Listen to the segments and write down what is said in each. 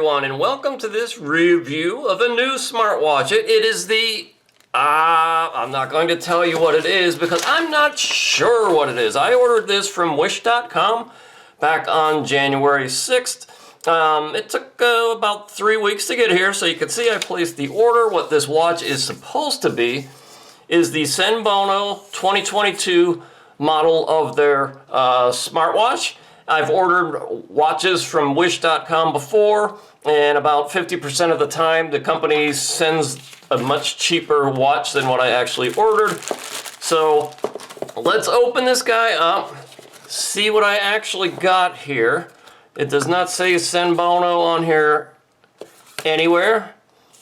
everyone, and welcome to this review of a new smartwatch. It is the, I'm not going to tell you what it is because I'm not sure what it is. I ordered this from wish.com back on January 6th. It took about 3 weeks to get here, so you can see I placed the order. What this watch is supposed to be is the Senbono 2022 model of their smartwatch. I've ordered watches from wish.com before, and about 50% of the time the company sends a much cheaper watch than what I actually ordered. So let's open this guy up, see what I actually got here. It does not say Senbono on here anywhere,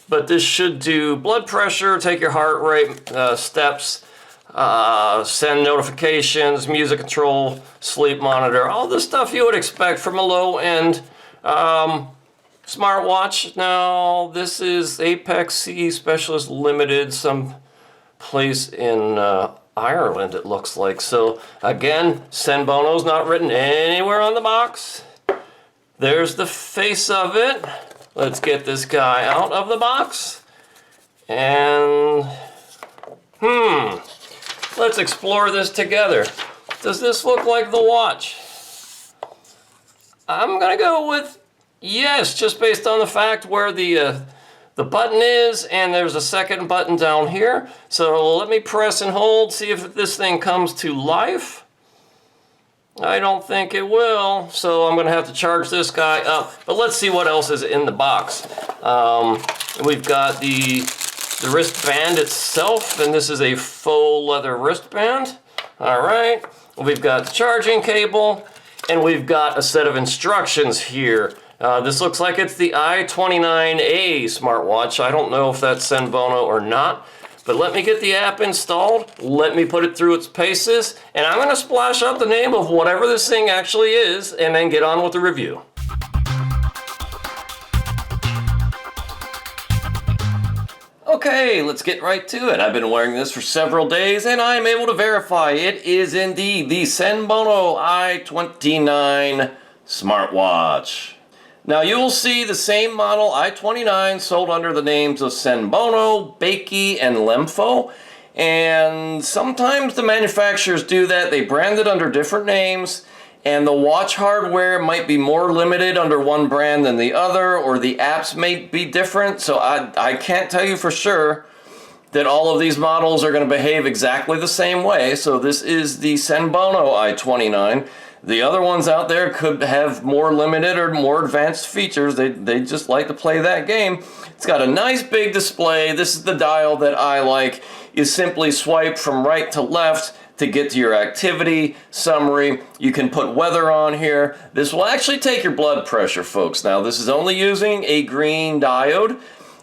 but this should do blood pressure, take your heart rate, steps, send notifications, music control, sleep monitor, all the stuff you would expect from a low-end smartwatch. Now, this is Apex CE Specialist Limited, some place in Ireland, it looks like. So, again, Senbono's not written anywhere on the box. There's the face of it. Let's get this guy out of the box. And, let's explore this together. Does this look like the watch? I'm gonna go with yes, just based on the fact where the button is, and there's a second button down here. So let me press and hold, see if this thing comes to life. I don't think it will, so I'm gonna have to charge this guy up. But let's see what else is in the box. We've got the wristband itself, and this is a faux leather wristband. All right, we've got the charging cable, and we've got a set of instructions here. This looks like it's the I29 smartwatch. I don't know if that's Senbono or not, but let me get the app installed, let me put it through its paces, and I'm gonna splash out the name of whatever this thing actually is, and then get on with the review. Okay, let's get right to it. I've been wearing this for several days, and I'm able to verify it is indeed the Senbono I29 smartwatch. Now you'll see the same model I29 sold under the names of Senbono, Bakee, and Lemfo. And sometimes the manufacturers do that. They brand it under different names, and the watch hardware might be more limited under one brand than the other, or the apps may be different. So I can't tell you for sure that all of these models are going to behave exactly the same way. So this is the Senbono I29. The other ones out there could have more limited or more advanced features. They just like to play that game. It's got a nice big display. This is the dial that I like. You simply swipe from right to left to get to your activity summary. You can put weather on here. This will actually take your blood pressure, folks. Now, this is only using a green diode.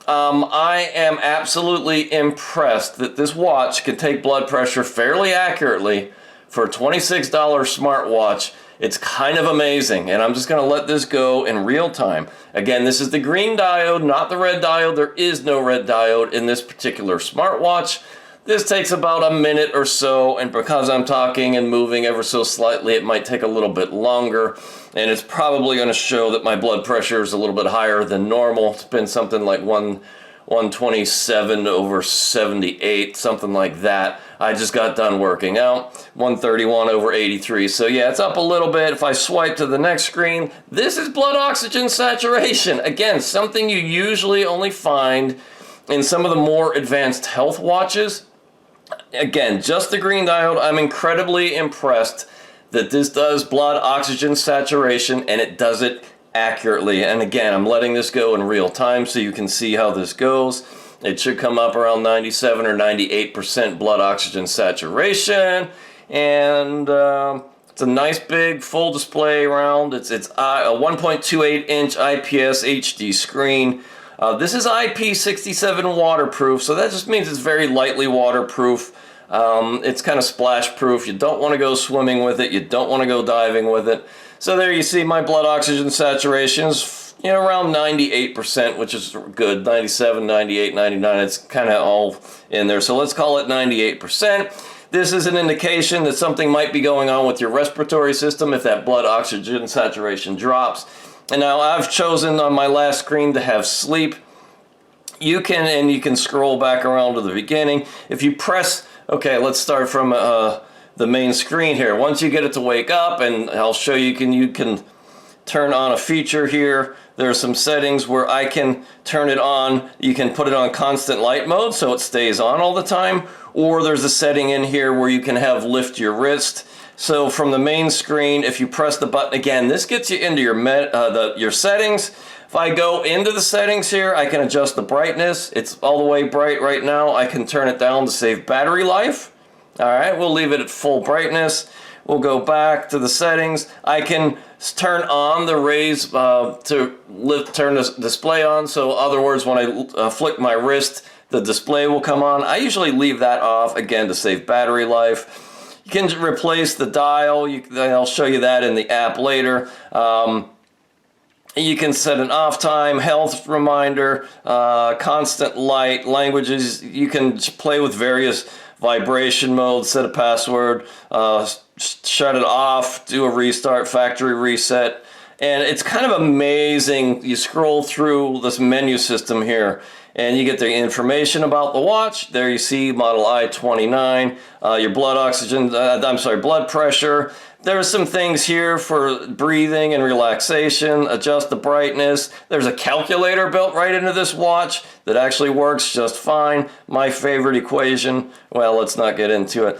I am absolutely impressed that this watch can take blood pressure fairly accurately for a $26 smartwatch. It's kind of amazing, and I'm just going to let this go in real time. Again, this is the green diode, not the red diode. There is no red diode in this particular smartwatch. This takes about a minute or so, and because I'm talking and moving ever so slightly, it might take a little bit longer, and it's probably going to show that my blood pressure is a little bit higher than normal. It's been something like 127/78, something like that. I just got done working out, 131/83. So yeah, it's up a little bit. If I swipe to the next screen, this is blood oxygen saturation. Again, something you usually only find in some of the more advanced health watches. Again, just the green diode. I'm incredibly impressed that this does blood oxygen saturation, and it does it accurately. And again, I'm letting this go in real time so you can see how this goes. It should come up around 97 or 98% blood oxygen saturation, and it's a nice big full display round. It's a 1.28 inch IPS HD screen. This is IP67 waterproof, so that just means it's very lightly waterproof. It's kind of splash proof. You don't want to go swimming with it. You don't want to go diving with it. So there you see my blood oxygen saturation is around 98%, which is good. 97, 98, 99, it's kind of all in there. So let's call it 98%. This is an indication that something might be going on with your respiratory system if that blood oxygen saturation drops. And now I've chosen on my last screen to have sleep. You can scroll back around to the beginning. If you press, okay, let's start from the main screen here. Once you get it to wake up, and I'll show you, you can turn on a feature here. There are some settings where I can turn it on. You can put it on constant light mode so it stays on all the time, or there's a setting in here where you can have lift your wrist. So from the main screen, if you press the button again, this gets you into your settings. If I go into the settings here, I can adjust the brightness. It's all the way bright right now. I can turn it down to save battery life. All right, we'll leave it at full brightness. We'll go back to the settings. I can turn on the raise turn the display on. So in other words, when I flick my wrist, the display will come on. I usually leave that off, again, to save battery life. You can replace the dial. I'll show you that in the app later. You can set an off time, health reminder, constant light, languages. You can play with various vibration modes, set a password, shut it off, do a restart, factory reset. And it's kind of amazing. You scroll through this menu system here and you get the information about the watch. There you see model I29, your blood pressure. There's some things here for breathing and relaxation, adjust the brightness. There's a calculator built right into this watch that actually works just fine. My favorite equation, well, let's not get into it.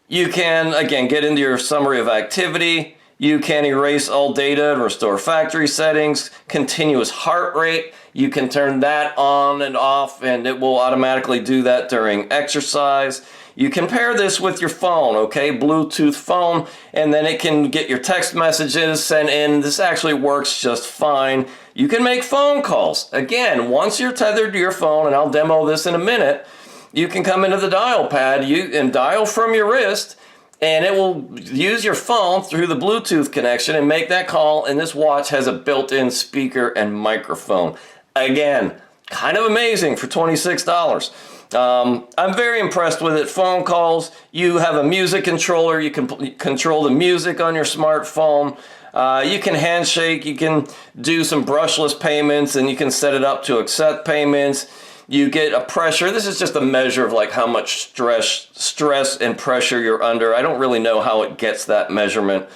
You can, again, get into your summary of activity. You can erase all data and restore factory settings, continuous heart rate. You can turn that on and off and it will automatically do that during exercise. You can pair this with your phone, okay, Bluetooth phone, and then it can get your text messages sent in. This actually works just fine. You can make phone calls. Again, once you're tethered to your phone, and I'll demo this in a minute, you can come into the dial pad and dial from your wrist, and it will use your phone through the Bluetooth connection and make that call, and this watch has a built-in speaker and microphone. Again, kind of amazing for $26. I'm very impressed with it. Phone calls, you have a music controller, you can control the music on your smartphone. You can handshake, you can do some brushless payments, and you can set it up to accept payments. You get a pressure. This is just a measure of like how much stress and pressure you're under. I don't really know how it gets that measurement.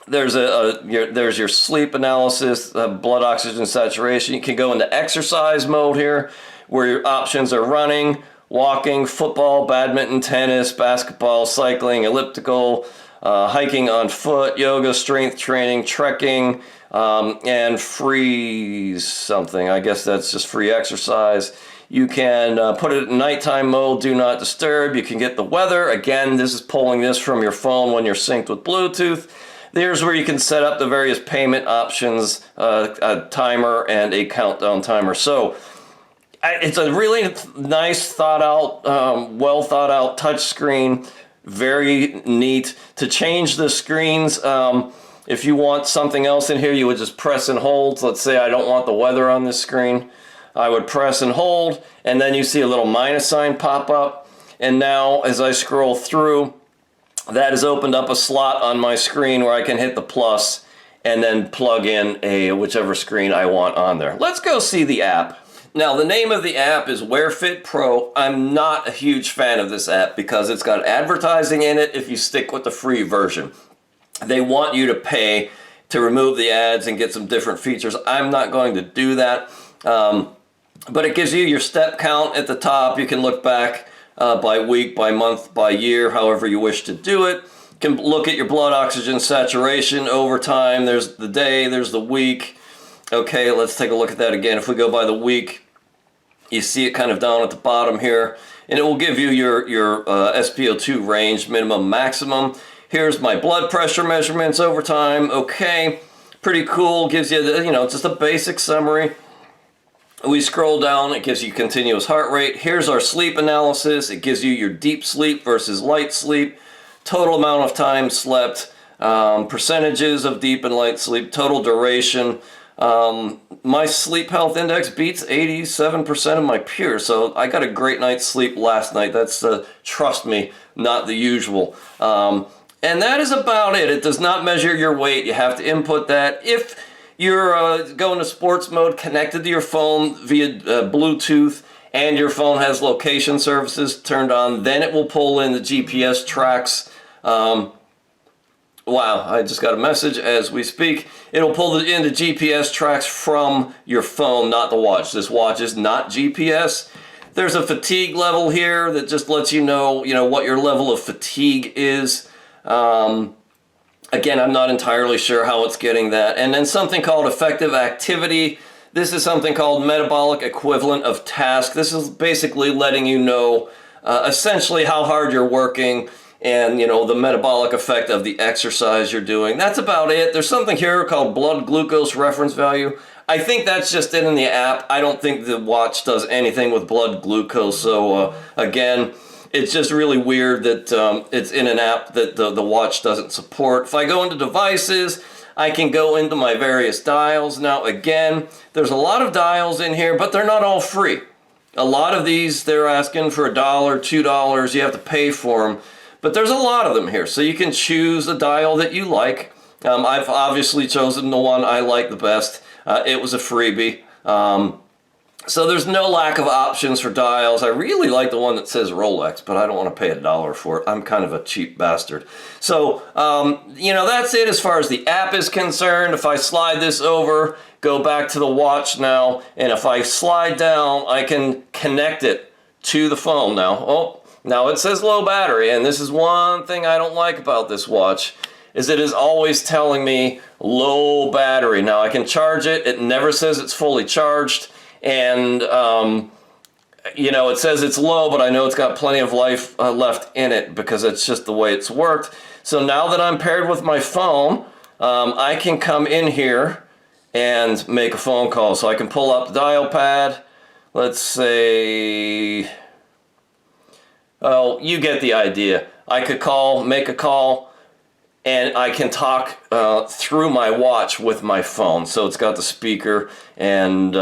There's your sleep analysis, blood oxygen saturation. You can go into exercise mode here, where your options are running, walking, football, badminton, tennis, basketball, cycling, elliptical, hiking on foot, yoga, strength training, trekking, and free something. I guess that's just free exercise. You can put it in nighttime mode, do not disturb. You can get the weather. Again, this is pulling this from your phone when you're synced with Bluetooth. There's where you can set up the various payment options, a timer, and a countdown timer. So it's a really nice, thought out, well thought out touch screen. Very neat. To change the screens, if you want something else in here, you would just press and hold. Let's say I don't want the weather on this screen. I would press and hold, and then you see a little minus sign pop up. And now, as I scroll through, that has opened up a slot on my screen where I can hit the plus and then plug in whichever screen I want on there. Let's go see the app. Now, the name of the app is Wear Fit Pro. I'm not a huge fan of this app because it's got advertising in it if you stick with the free version. They want you to pay to remove the ads and get some different features. I'm not going to do that. But it gives you your step count at the top. You can look back by week, by month, by year, however you wish to do it. You can look at your blood oxygen saturation over time. There's the day, there's the week. Okay, let's take a look at that again. If we go by the week, you see it kind of down at the bottom here, and it will give you your SpO2 range, minimum, maximum. Here's my blood pressure measurements over time. Okay, pretty cool. Gives you, just a basic summary. We scroll down, it gives you continuous heart rate. Here's our sleep analysis. It gives you your deep sleep versus light sleep, total amount of time slept, percentages of deep and light sleep, total duration. My sleep health index beats 87% of my peers, so I got a great night's sleep last night. That's, trust me, not the usual. And that is about it. It does not measure your weight. You have to input that. If you're going to sports mode connected to your phone via Bluetooth and your phone has location services turned on, then it will pull in the GPS tracks. Wow, I just got a message as we speak. It'll pull in the GPS tracks from your phone, not the watch. This watch is not GPS. There's a fatigue level here that just lets you know what your level of fatigue is. Again, I'm not entirely sure how it's getting that. And then something called effective activity. This is something called metabolic equivalent of task. This is basically letting you know essentially how hard you're working and, the metabolic effect of the exercise you're doing. That's about it. There's something here called blood glucose reference value. I think that's just in the app. I don't think the watch does anything with blood glucose. So, again, it's just really weird that it's in an app that the watch doesn't support. If I go into devices, I can go into my various dials. Now, again, there's a lot of dials in here, but they're not all free. A lot of these, they're asking for $1, $2. You have to pay for them. But there's a lot of them here, so you can choose the dial that you like. I've obviously chosen the one I like the best. It was a freebie. So there's no lack of options for dials. I really like the one that says Rolex, but I don't want to pay $1 for it. I'm kind of a cheap bastard. So, that's it as far as the app is concerned. If I slide this over, go back to the watch now, and if I slide down, I can connect it to the phone now. Oh, now it says low battery, and this is one thing I don't like about this watch, is it is always telling me low battery. Now I can charge it. It never says it's fully charged. And, it says it's low, but I know it's got plenty of life left in it because it's just the way it's worked. So now that I'm paired with my phone, I can come in here and make a phone call. So I can pull up the dial pad. Let's say, oh, you get the idea. I could make a call, and I can talk through my watch with my phone. So it's got the speaker and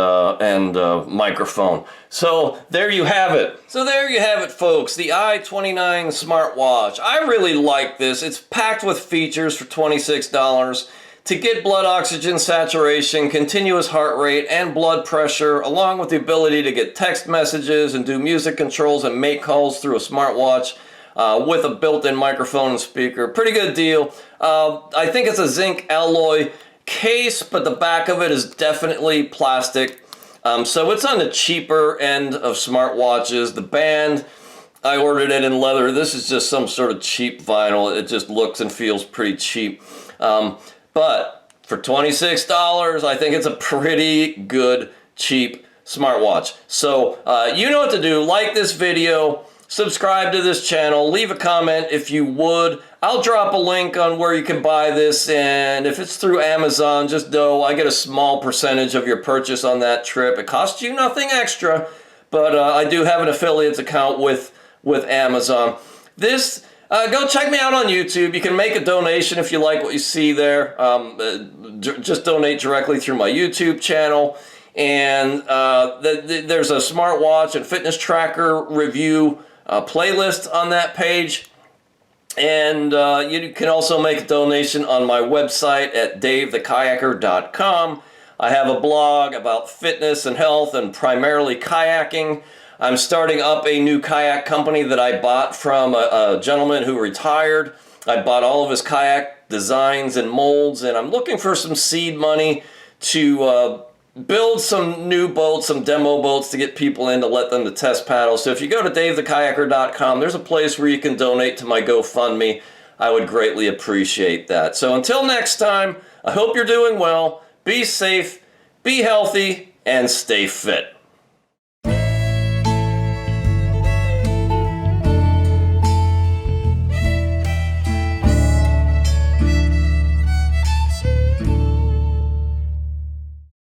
microphone. So there you have it. So there you have it, folks. The I29 smartwatch. I really like this. It's packed with features for $26 to get blood oxygen saturation, continuous heart rate, and blood pressure, along with the ability to get text messages and do music controls and make calls through a smartwatch. With a built-in microphone and speaker. Pretty good deal. I think it's a zinc alloy case, but the back of it is definitely plastic. So it's on the cheaper end of smartwatches. The band, I ordered it in leather. This is just some sort of cheap vinyl. It just looks and feels pretty cheap. But for $26, I think it's a pretty good, cheap smartwatch. So you know what to do. Like this video. Subscribe to this channel, leave a comment if you would. I'll drop a link on where you can buy this, and if it's through Amazon, just know I get a small percentage of your purchase on that trip. It costs you nothing extra, but I do have an affiliates account with Amazon. Go check me out on YouTube. You can make a donation if you like what you see there. Just donate directly through my YouTube channel. And there's a smartwatch and fitness tracker review playlist on that page. And you can also make a donation on my website at davethekayaker.com. I have a blog about fitness and health and primarily kayaking. I'm starting up a new kayak company that I bought from a gentleman who retired. I bought all of his kayak designs and molds, and I'm looking for some seed money to build some new boats, some demo boats to get people in to let them to test paddle. So if you go to davethekayaker.com, there's a place where you can donate to my GoFundMe. I would greatly appreciate that. So until next time, I hope you're doing well, be safe, be healthy, and stay fit.